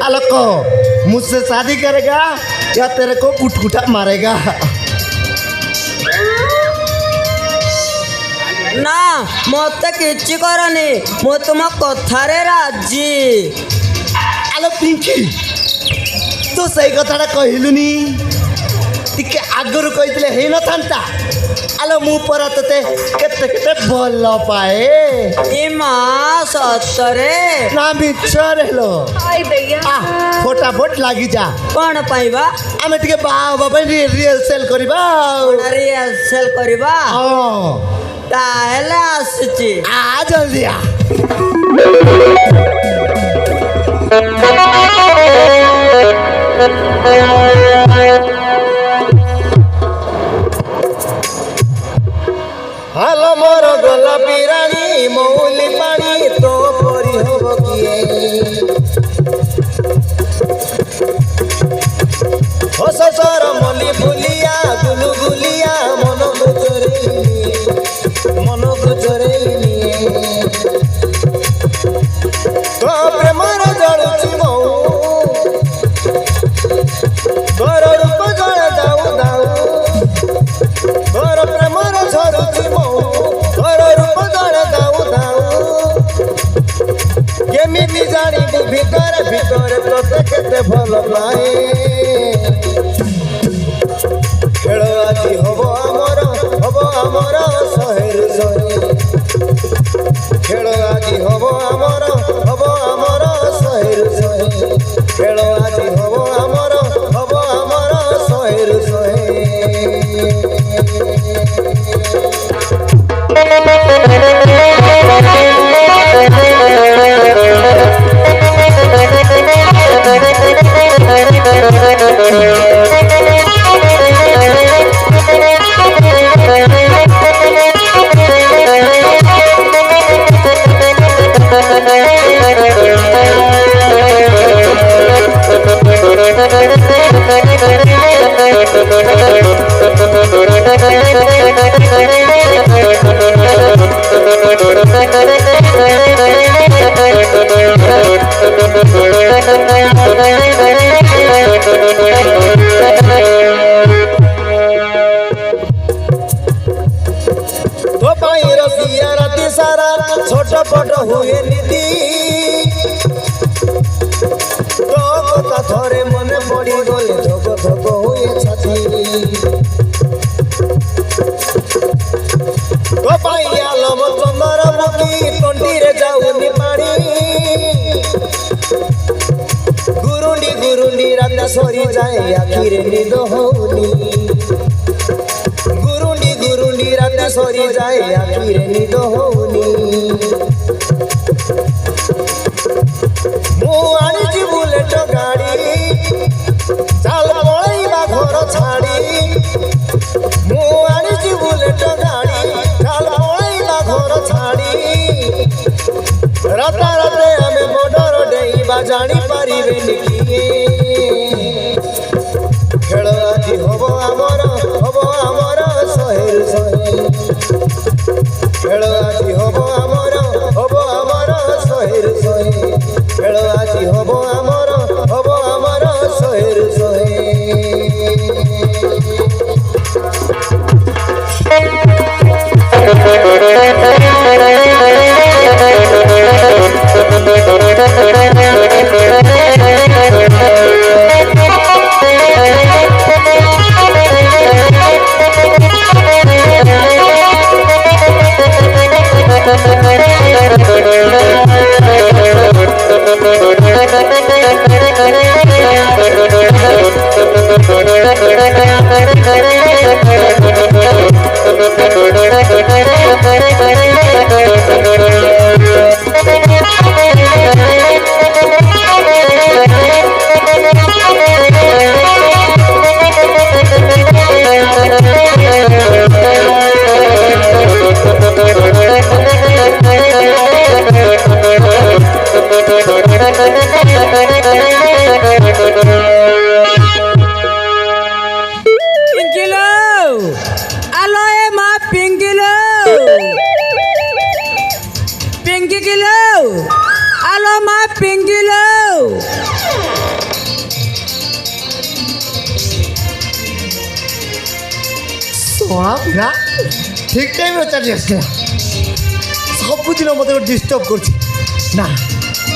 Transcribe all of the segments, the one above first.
अलग मुझसे शादी करेगा या तेरे को कुटकुटा मारेगा? ना मत किसी करनी मु तुम कथारे राजी। आलो पिंकी तू सही कथाटा कहलुनी टिके आगरू कहितले हेई न थांता। आलो मु परा तते केते केते भल पाए। ए मां सतरे ना मिछर हेलो आई दैया आ फटाफट लागी जा। कौन पाइबा आमे टिके बाबा भाई रिहर्सल करबा। रिहर्सल करबा हां ताहेले आसुची आ जल्दी आ। हालो मोर गोलापी रानी मौली पानी तो परी होबो किए हो ससुर मली फुलिया गुलु गुलिया मन गुजरेनी तो प्रेमर जळुची मौ तोर रूप जळ दाऊ दाऊ तोर प्रेमर झरुची मौ तोर रूप जळ दाऊ दाऊ केमिति जानिबु भितर भितर तोते केते भल पाए। खेल आजी हबो आमर सहेर सहे खेल आजी हबो आमर सहेर सहे खेल आजी हबो आमर सहेर सहे। तो पाई रसिया राती सारा छोट पट हुए निधि तो कथा थरे मने पड़ी गले धक धक हुए छाती तो पाई आलम चंदर मुखी तंटी रे जाऊनी पानी गुरुंडी गुरुंडी रात सरी जाए आखिरे निद होनी रात सरी जाए आखिरे निद होनी मु आनिची बुलेट गाड़ी चाल पळैबा घर छाड़ी मु आनिची बुलेट गाड़ी चाल पळैबा घर छाड़ी राता राते आमे बॉर्डर डेइबा जानी पारिबेनी किए। खेल आजी हबो आमर सहेर सहे खेल आजी हबो आमर सहेर सहे खेल आजी हबो आमर सहेर सहे। पिंकी किलो, आलो मा पिंकी लो। না ঠিক টাইমে চালিয়ে আসছে না ସବୁଦିନ ମୋତେ ଗୋଟେ ଡିଷ୍ଟର୍ବ କରୁଛି ନା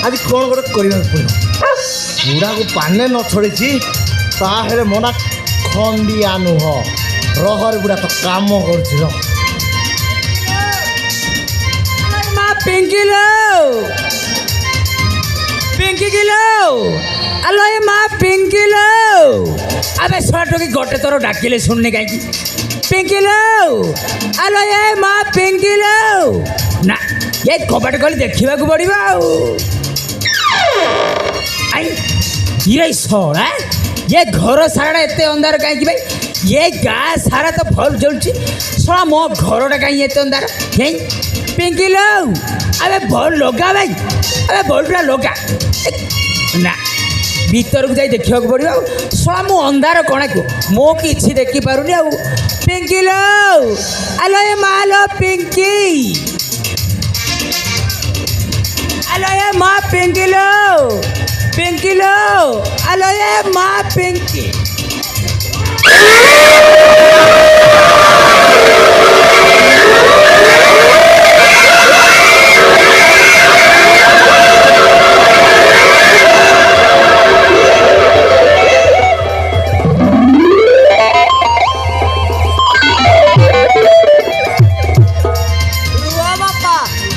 ଆଜି କ'ଣ ଗୋଟେ କରିବାକୁ ପଡ଼ିବ ବୁଢ଼ାକୁ ପାନେ ନ ଛଡ଼େଇଛି ତାହେଲେ ମନା ଖଣ୍ଡିଆ ନୁହଁ ରହରେ ବୁଢ଼ା ତ କାମ କରୁଛି ରହ ମା ପିଙ୍କି ଲୋ ପିଙ୍କି କିଲୋ ଆଲୋ ଏ ମା ପିଙ୍କି ଲୋ ଆବେ ଶଳା ଟୋକି ଗୋଟେ ଥର ଡାକିଲେ ଶୁଣୁନି କାହିଁକି ପିଙ୍କି ଲୋ ଆଲୋ ଏ ମା ପିଙ୍କି ଲୋ ନା ଏ କବାଟ ଗଳି ଦେଖିବାକୁ ପଡ଼ିବ ଆଉ ଆଇ ଇରେ ଶଳା ଏ ଘର ସାରାଟା ଏତେ ଅନ୍ଧାର କାହିଁକି ଭାଇ ଏ ଗାଁ ସାରା ତ ଭଲ ଜଳୁଛି ଶଳା ମୋ ଘରଟା କାହିଁ ଏତେ ଅନ୍ଧାର ହେଇ ପିଙ୍କି ଲୋ ଆବେ ଭଲ ଲଗା ଭାଇ ଆବେ ବଲ୍ବଟା ଲଗା ନା ଭିତରକୁ ଯାଇ ଦେଖିବାକୁ ପଡ଼ିବ ଆଉ ଶଳା ମୁଁ ଅନ୍ଧାର କଣାକୁ ମୁଁ କିଛି ଦେଖିପାରୁନି ଆଉ ପିଙ୍କି ଲୋ ଆଲୋ ଏ ମା ଲୋ ପିଙ୍କି ଆଲୋ ଏ ମା ପିଙ୍କି ଲୋ ଆଲୋ ଏ ମା ପିଙ୍କି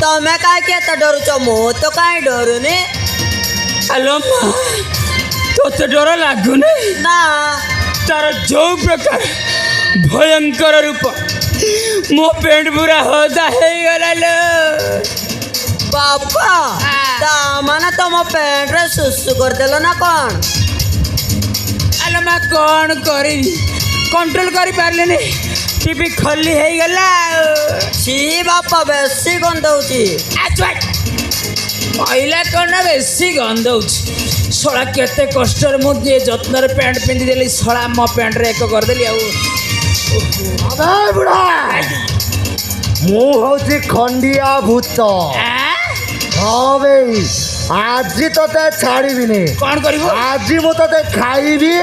ତମେ କାହିଁକି ଏତେ ଡରୁଛ ମୁଁ ତ କାହିଁ ଡରୁନି ଆଲୋ ମା ତୋତେ ଡର ଲାଗୁନି ନା ତାର ଯୋଉ ପ୍ରକାର ଭୟଙ୍କର ରୂପ ମୋ ପେଣ୍ଟ ପୁରା ହଦା ହେଇଗଲା ଲୋ ବାପା ତା ମାନେ ତମ ପେଣ୍ଟରେ ସୁସୁ କରିଦେଲ ନା କ'ଣ ଆଲୋ ମା କ'ଣ କରିବି କଣ୍ଟ୍ରୋଲ କରିପାରିଲିନି ଟିଭି ଖଲି ହେଇଗଲା ଛି ବାପା ବେଶୀ ଗନ୍ଧଉଛି କହିଲା କ'ଣ ନା ବେଶୀ ଗନ୍ଧଉଛି ଶଳା କେତେ କଷ୍ଟରେ ମୁଁ ଯିଏ ଯତ୍ନରେ ପ୍ୟାଣ୍ଟ ପିନ୍ଧିଦେଲି ଶଳା ମୋ ପ୍ୟାଣ୍ଟରେ ଏକ କରିଦେଲି ଆଉ ବୁଢ଼ା ମୁଁ ହଉଛି ଖଣ୍ଡିଆ ଭୂତ ହଁ ଭାଇ ଆଜି ତତେ ଛାଡ଼ିବିନି କ'ଣ କରିବୁ ଆଜି ମୁଁ ତତେ ଖାଇବି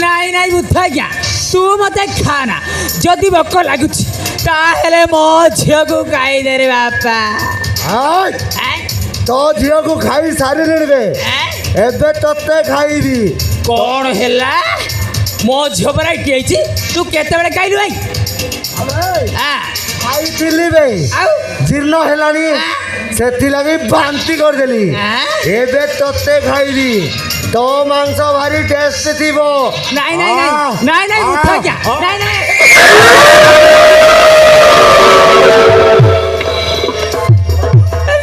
ନାଇଁ ନାଇଁ ବୁଥା ଆଜ୍ଞା ତୁ ମୋତେ ଖାନା ଯଦି ଭୋକ ଲାଗୁଛି ତାହେଲେ ମୋ ଝିଅକୁ ଖାଇଦେରେ ବାପା ତୋ ଝିଅକୁ ଖାଇ ସାରିଲିଣି ବେ ଏବେ ତତେ ଖାଇବି କ'ଣ ହେଲା ମୋ ଝିଅ ପରା ଏଠି ହେଇଛି ତୁ କେତେବେଳେ ଖାଇଲୁ ଭାଇ ଖାଇଥିଲି ବେ ଆଉ ଜୀର୍ଣ୍ଣ ହେଲାଣି ସେଥିଲାଗି ବାନ୍ତି କରିଦେଲି ଏବେ ତତେ ଖାଇବି ତୋ ମାଂସ ଭାରି ଟେଷ୍ଟ ଥିବ ନାଇଁ ନାଇଁ ନାଇଁ ନାଇଁ ନାଇଁ ବୁଥା ଆଜ୍ଞା ନାଇଁ ନାଇଁ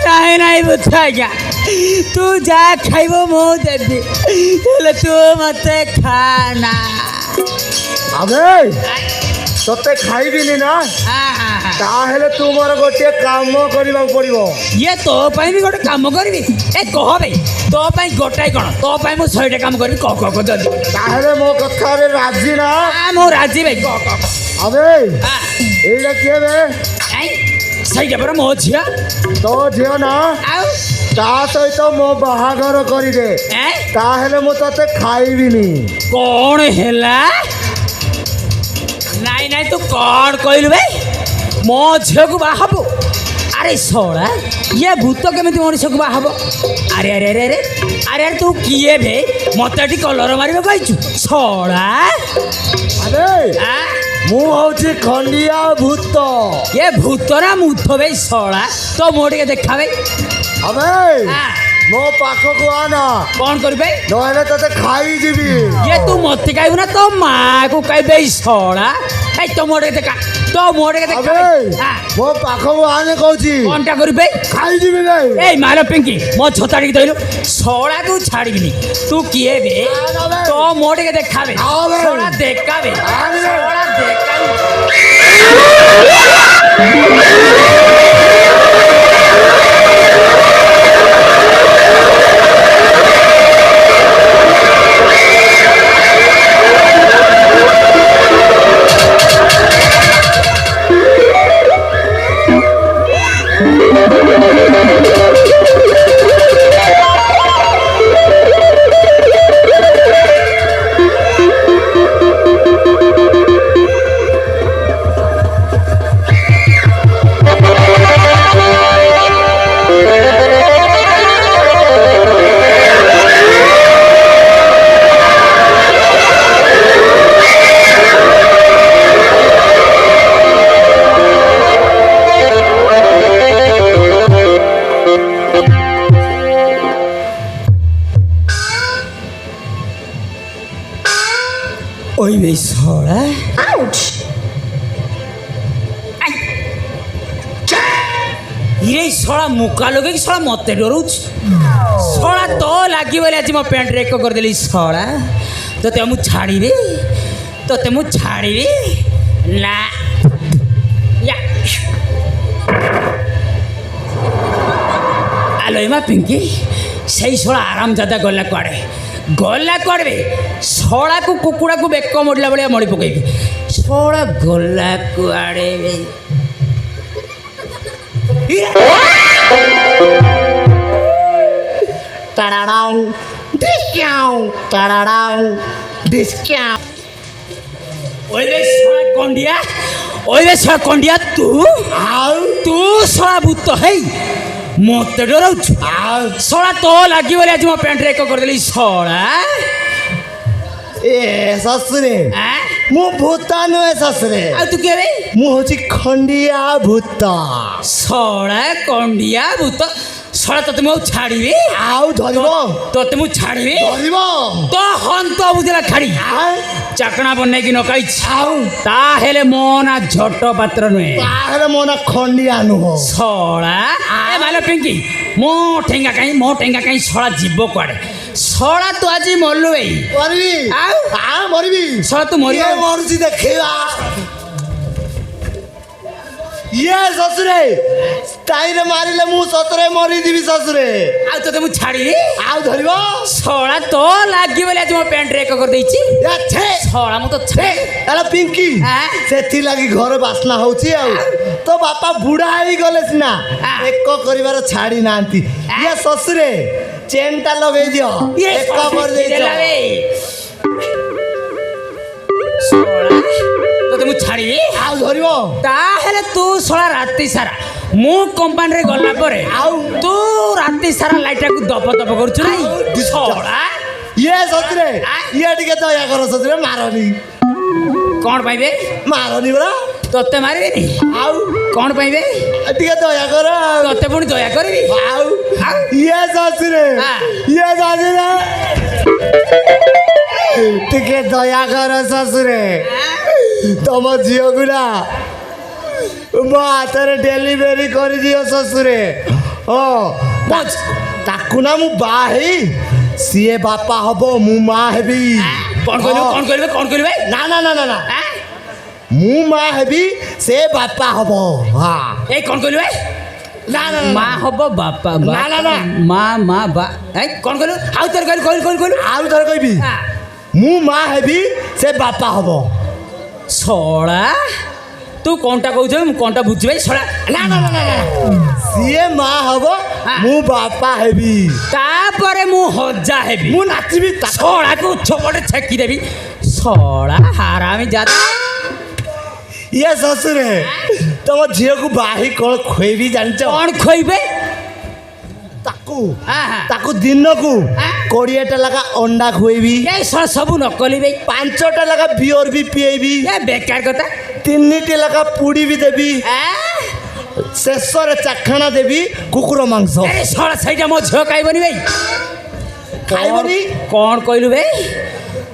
ନାଇଁ ନାଇଁ ବୁଥା ଆଜ୍ଞା ତୁ ଯାହା ଖାଇବ ମୁଁ ଦେବି ହେଲେ ତୁ ମୋତେ ଖାନା ଆବେ ତତେ ଖାଇବିନି ନା ତାହେଲେ ତୁ ମୋର ଗୋଟିଏ କାମ କରିବାକୁ ପଡ଼ିବ ଇଏ ତୋ ପାଇଁ ବି ଗୋଟେ କାମ କରିବି ଏ କହ ଭାଇ ତୋ ପାଇଁ ଗୋଟାଏ କ'ଣ ତୋ ପାଇଁ ମୁଁ 100ଟା କାମ କରିବି କହ କହ ଜଲ୍ଦି ତାହେଲେ ମୋ କଥାରେ ରାଜି ନା ମୁଁ ରାଜି ଭାଇ କହ କହ ଆବେ ଏଇଟା କିଏ ବେ ସେଇଟା ପରା ମୋ ଝିଅ ତୋ ଝିଅ ନା ଆଉ ତା ସହିତ ମୋ ବାହାଘର କରିଦେ ତାହେଲେ ମୁଁ ତତେ ଖାଇବିନି କ'ଣ ହେଲା ନାଇଁ ନାଇଁ ତୁ କ'ଣ କହିଲୁ ଭାଇ ମୋ ଝିଅକୁ ବାହା ହବୁ ଆରେ ଶଳା ଇଏ ଭୂତ କେମିତି ମଣିଷକୁ ବାହା ହବ ଆରେ ଆରେ ଆରେ ଆରେ ଆରେ ଆରେ ତୁ କିଏ ଭେ ମୋତେ ଏଠି କଲର ମାରିବ କହିଛୁ ଶଳା ଆରେ ମୁଁ ହଉଛି ଖଣ୍ଡିଆ ଭୂତ ଏ ଭୂତ ନା ମୁଥ ଭାଇ ଶଳା ତ ମୋ ଟିକେ ଦେଖା ଭାଇ ଆବେ ମୋ ପାଖକୁ ଆନା କ'ଣ କରିବି ଭାଇ ନହେଲେ ତତେ ଖାଇଯିବି ଇଏ ତୁ ମୋତେ ଖାଇବୁ ନା ତୋ ମାଆକୁ ଖାଇବେ ଏଇ ଶଳା এই তো মোড়ে দেখা তো মোড়ে দেখা ମୋ ପାଖକୁ ଆନେ କହୁଛି কোনটা করবে ଖାଇଯିବି ବେ এই মার পিঙ্কি মো ছতাড়ি ধইলু ছড়াকু ছাড়িবিনি তু কিয়ে বে তো মোড়ে দেখাবে ছড়া দেখাবে ছড়া দেখাবে ওই বে সড়া Ouch! ଇରେ ଶଳା ମୁକା ଲଗେଇକି ଶଳା ମତେ ଡରଉଛି ଶଳା ତ ଲାଗିବଲେ ଆଜି ମୋ ପ୍ୟାଣ୍ଟରେ ଏକ କରିଦେଲି ଶଳା ତତେ ମୁଁ ଛାଡ଼ିବି ନା ୟା ଆଲୋ ଏମା ପିଙ୍କି ସେଇ ଶଳା ଆରାମଜାଦା ଗଲା କୁଆଡ଼େ ବେ ଶଳାକୁ କୁକୁଡ଼ାକୁ ବେକ ମୋଡ଼ିଲା ଭଳିଆ ମଳି ପକେଇବି ଶଳା ଗଲା କୁଆଡ଼େ ବେ Tararau, discount, tararau, discount. ওই রে শলা কন্ডিয়া তু শলা ভূত হেই মতে ডরাউଛୁ শলা তো লাগিবলে আজ মো প্যান্টরে এক କରିଦେଲି ଶଳା ଏ ଶଶୁରେ ମୁଁ ଭୂତ ନୁହେଁ ଶଶୁରେ ଆଉ ତୁ କିଏ ବେ ମୁଁ ହଉଛି ଖଣ୍ଡିଆ ଭୂତ ଶଳା କଣ୍ଡିଆ ଭୂତ ଶଳା ତତେ ମୁଁ ଛାଡ଼ିବି ଆଉ ଧରିବ ତତେ ମୁଁ ଛାଡ଼ିବି ଧରିବ ତ ହନ୍ତ ବୁଝିଲା ଖାଡ଼ି ଚାକଣା ବନେଇକି ନକାଇଛି ଆଉ ତାହେଲେ ମୋ ନା ଝଟ ପାତ୍ର ନୁହେଁ ତାହେଲେ ମୋ ନା ଖଣ୍ଡିଆ ନୁହଁ ଶଳା ଏ ଭାଲ ପିଙ୍କି ମୋ ଠେଙ୍ଗା କାହିଁ ଶଳା ଯିବ କୁଆଡ଼େ ଶଳା ତୁ ଆଜି ମଲୁ ଏଇ ମରିବି ଆଉ ମରିବି ଶଳା ତୁ ମରିବ ଇଏ ମରୁଛି ଦେଖେଇବା ଇଏ ଶଶୁରେ ଟାଇରେ ମାରିଲେ ମୁଁ ସତରେ ମରିଯିବି ଶଶୁରେ ଆଉ ତତେ ମୁଁ ଛାଡ଼ିବି ଆଉ ଧରିବ ଶଳା ତ ଲାଗିବଲେ ଆଜି ମୋ ପ୍ୟାଣ୍ଟରେ ଏକ କରିଦେଇଛି ଶଳା ମୁଁ ତ ଆରେ ପିଙ୍କି ସେଥିଲାଗି ଘର ବାସ୍ନା ହଉଛି ଆଉ ତୋ ବାପା ବୁଢା ହେଇଗଲେ ସିନା ଏକ କରିବାର ଛାଡ଼ି ନାହାନ୍ତି ଇଏ ଶଶୁରେ ଚେନ୍ଟା ଲଗେଇ ଦିଅ ଏକ କରିଦେଇଛ ତତେ ମୁଁ ଛାଡ଼ିବି ଆଉ ଧରିବ ତାହେଲେ ତୁ ଶଳା ରାତି ସାରା ମୁଁ କମ୍ପାନୀରେ ଗଲା ପରେ ଆଉ ତୁ ରାତି ସାରା ଲାଇଟ୍ଟାକୁ ଦପ କରୁଛୁ ନାଇଁ ଶଳା ଇଏ ଶଶୁରେ ଇଏ ଟିକେ ଦୟା କର ଶଶୁରେ ମାରନି କ'ଣ ପାଇବେ ମାରନି ପରା ତତେ ମାରିବିନି ଆଉ କ'ଣ ପାଇବେ ଟିକେ ଦୟା କର ତତେ ପୁଣି ଦୟା କରିବି ଆଉ ଇଏ ଶଶୁରେ ଟିକେ ଦୟା କର ଶଶୁରେ ତମ ଝିଅକୁ ନା ମୋ ହାତରେ ଡେଲିଭରି କରିଦିଅ ଶଶୁରେ ତାକୁ ନା ମୁଁ ବାହା ହେଇ ସିଏ ବାପା ହବ ମୁଁ ମା ହେବି କ'ଣ କରିବେ ନା ମୁଁ ମା ହେବି ସେ ବାପା ହବ ଏଇ କ'ଣ କରିବେ ନା ମା ହବ ବାପା ନା ମା ବା କ'ଣ କହିଲୁ ଆଉ ଥରେ କହିଲୁ ଆଉ ଥରେ କହିବି ମୁଁ ମା ହେବି ସେ ବାପା ହବ ଶଳା ତୁ କ'ଣଟା କହୁଛୁ ମୁଁ କ'ଣଟା ବୁଝିବି ଶଳା ନା ସିଏ ମା ହବ ମୁଁ ବାପା ହେବି ତାପରେ ମୁଁ ହଜା ହେବି ମୁଁ ନାଚିବି ଶଳାକୁ ଛପଟେ ଛେକି ଦେବି ଶଳା ହାରାମି ଜାତି ଇଏ ଶଶୁରେ ତମ ଝିଅକୁ ବାହି କ'ଣ ଖୁଏବି ଜାଣିଛ କ'ଣ ଖୁଏଇବେ ତାକୁ ଦିନକୁ 20ଟା ଲେଖା ଅଣ୍ଡା ଖୁଏଇବି ସବୁ ନକଲି ଭାଇ 5ଟା ଲେଖା ବିୟର ବି ପିଏଇବି ବେକାର କଥା 3ଟି ଲେଖା ପୁଡ଼ି ବି ଦେବି ଶେଷରେ ଚାଖଣା ଦେବି କୁକୁର ମାଂସ ଶଳା ସେଇଟା ମୋ ଝିଅ ଖାଇବନି ଭାଇ ଖାଇବନି କ'ଣ କହିଲୁ ଭାଇ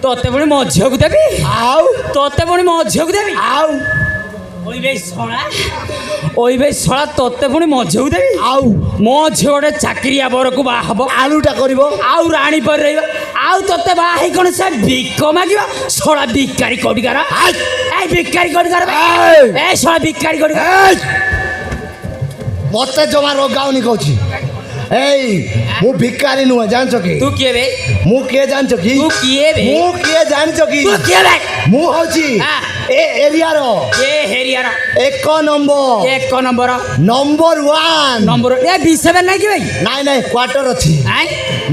ତତେ ପୁଣି ମୋ ଝିଅକୁ ଦେବି ଆଉ ତତେ ପୁଣି ମୋ ଝିଅକୁ ଦେବି ଆଉ ওই ভাই শলা তোতে পুଣି ମୋ ଝିଅକୁ ଦେବି ଆଉ ମୋ ଝିଅ ଗୋଟେ ଚାକିରିଆ ବରକୁ ବାହା ହବ ଆଳୁଟା କରିବ ଆଉ ରାଣୀ ପରି ରହିବ ଆଉ ତତେ ବାହା ହେଇ କ'ଣ ସେ ଭିକ ମାଗିବ ଶଳା ଭିକାରୀ କୋଡ଼ିକାର ଏଇ ଭିକାରୀ କୋଡ଼ିକାର ଏ ଶଳା ଭିକାରୀ କୋଡ଼ିକାର ମତେ ଜମା ରୋଗାଉନି କହୁଛି ଏଇ ମୁଁ ଭିକାରୀ ନୁହେଁ ଜାଣିଛ କି ତୁ କିଏ ବେ ମୁଁ କିଏ ଜାଣିଛ କି ତୁ କିଏ ବେ ମୁଁ କିଏ ଜାଣିଛ କି ତୁ କିଏ ବେ ମୁଁ ହଉଛି ଏ ଏରିଆର ଏକ number number 1 number A B7 ନାଇଁ କି ଭାଇ ନାଇଁ କ୍ୱାର୍ଟର ଅଛି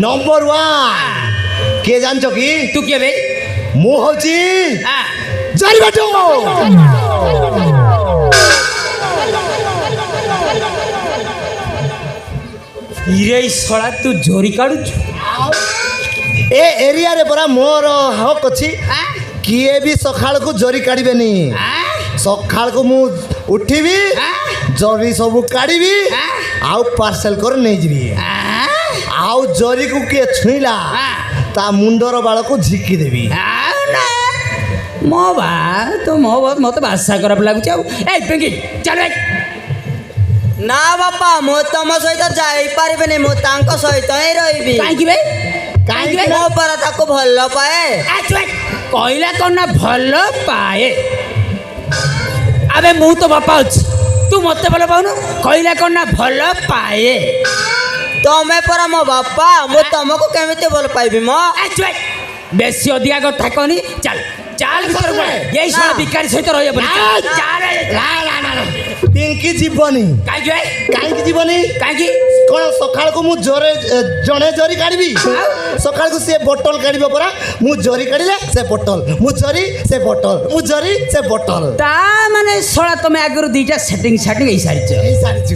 ନମ୍ବର 1 କିଏ ଜାଣିଛ କି ତୁ କିଏ ବେ ମୁଁ ହଉଛି ଜରିବାଟ ଇରେ ଶଳା ତୁ ଜୋରି କାଢୁଛୁ ଏ ଏରିଆରେ ପରା ମୋର ହକ୍ ଅଛି କିଏ ବି ସକାଳକୁ ଜରି କାଢ଼ିବେନି ସକାଳକୁ ମୁଁ ଉଠିବି ଜରି ସବୁ କାଢ଼ିବି ଆଉ ପାର୍ସେଲ କରି ନେଇଯିବି ଆଉ ଜରିକୁ କିଏ ଛୁଇଁଲା ତା ମୁଣ୍ଡର ବାଳକୁ ଝିକି ଦେବି ମୋ ବା ତ ମୋ ମୋତେ ବାସା ଖରାପ ଲାଗୁଛି ଆଉ ଏଇ ପିଙ୍କି ଚାଲ ନା ବାପା ମୁଁ ତମ ସହିତ ଯାଇପାରିବିନି ମୁଁ ତାଙ୍କ ସହିତ ହିଁ ରହିବି କାହିଁକି ବେ କାହିଁକି ବେ ମୋ ପରା ତାକୁ ଭଲ ପାଏ କହିଲା କ'ଣ ନା ଭଲ ପାଏ ଆବେ ମୁଁ ତ ବାପା ଅଛି ତୁ ମୋତେ ଭଲ ପାଉନୁ କହିଲା କ'ଣ ନା ଭଲ ପାଏ ତମେ ପରା ମୋ ବାପା ମୁଁ ତମକୁ କେମିତି ଭଲ ପାଇବି ମ ବେଶୀ ଅଧିକା କଥା କହନି ଚାଲ ଚାଲ ଏଇ ସାରା ବିକାରୀ ସହିତ ରହିବ ପିଙ୍କି ଯିବନି କାହିଁକି କାହିଁକି ଯିବନି କାହିଁକି କ'ଣ ସକାଳକୁ ମୁଁ ଜଣେ ଜରି କାଢ଼ିବି ସକାଳକୁ ସେ ବୋଟଲ କାଢ଼ିବ ପରା ମୁଁ ଜରି କାଢ଼ିଲେ ସେ ବୋଟଲ ମୁଁ ଜରି ସେ ବୋଟଲ ମୁଁ ଜରି ସେ ବୋଟଲ ତା ମାନେ ଶଳା ତମେ ଆଗରୁ ଦୁଇଟା ସେଟିଂ ହେଇସାରିଛ ହେଇସାରିଛୁ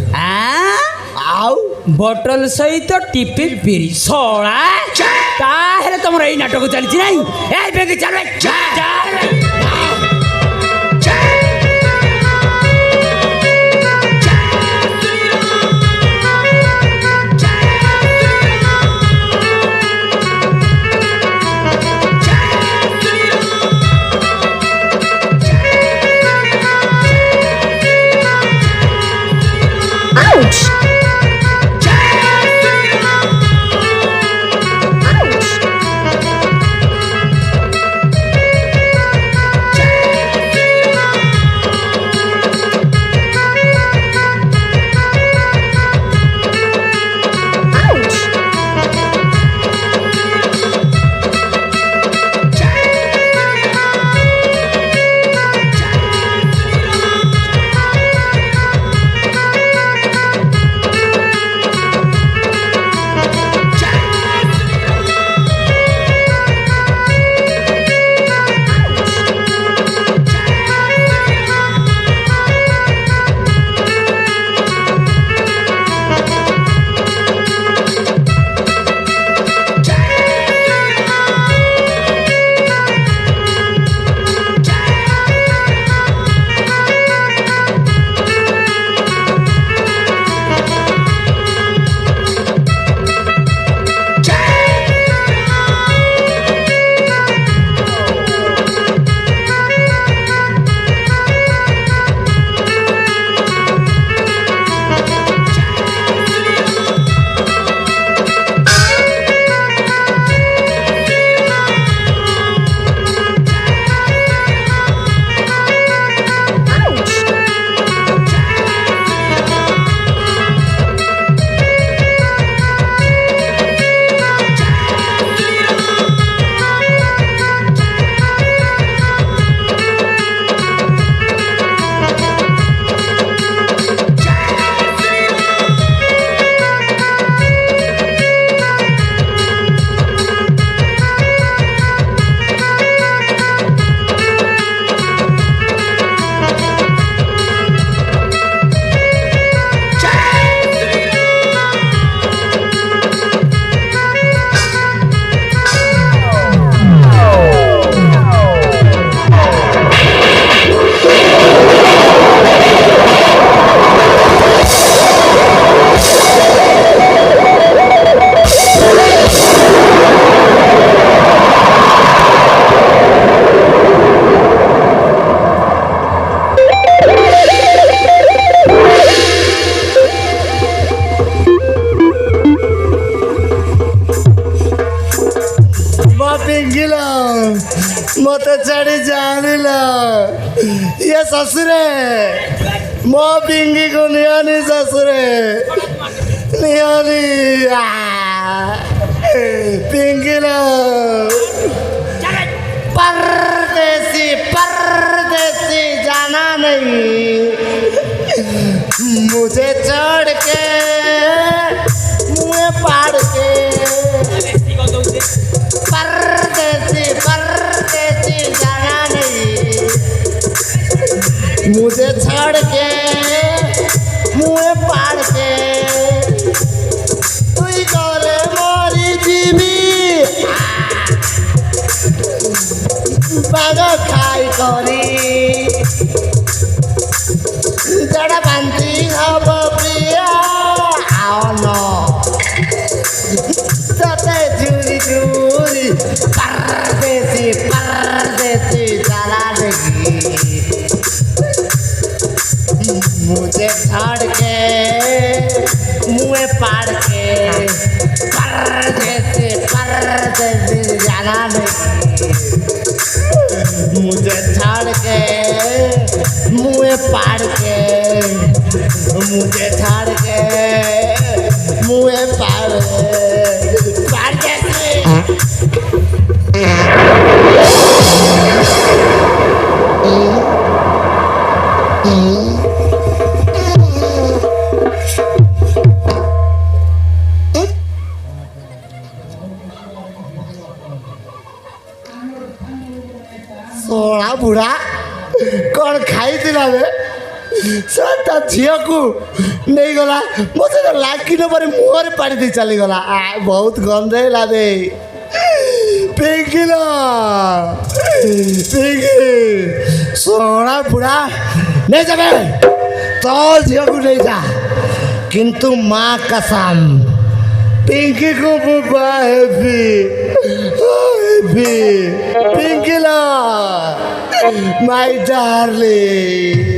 ଆଉ ବୋଟଲ ସହିତ ଟିପି ପିରି ଶଳା ତାହେଲେ ତମର ଏଇ ନାଟକ ଚାଲିଛି ନାଇଁ ଏଇ ବେଗି ଚାଲ मत चढ़ी जानिल ये ससुरे मो पिंगी को नियानी ससुरे नियानी पिंगी लो परदेसी परदेसी जाना नहीं मुझे चढ़ के मुँह पाड़ के परदेसी परदेसी जाना नहीं मुझे छोड़ के मुँह पाड़ के तू ही करे मोरी जीवी बाग खाई करी जड़ा बांधी हब प्रिया आओ न सते झूरी झूरी परदेसी परदेसी चला पाड़ के मुझे छाड़ के मुँह पाड़ के सोड़ा बुढ़ा कौन खाई दिला बे ता झील को नहीं गला मत लागी न पर मुहर पाड़ी दे चली गला बहुत गंध है बे पिंकिला पिंकी सोना बुढ़ा नहीं जाबे तो झील को नहीं जा किंतु माँ कसम पिंकी को बुबा हैप्पी पिंकिला माय डार्लिंग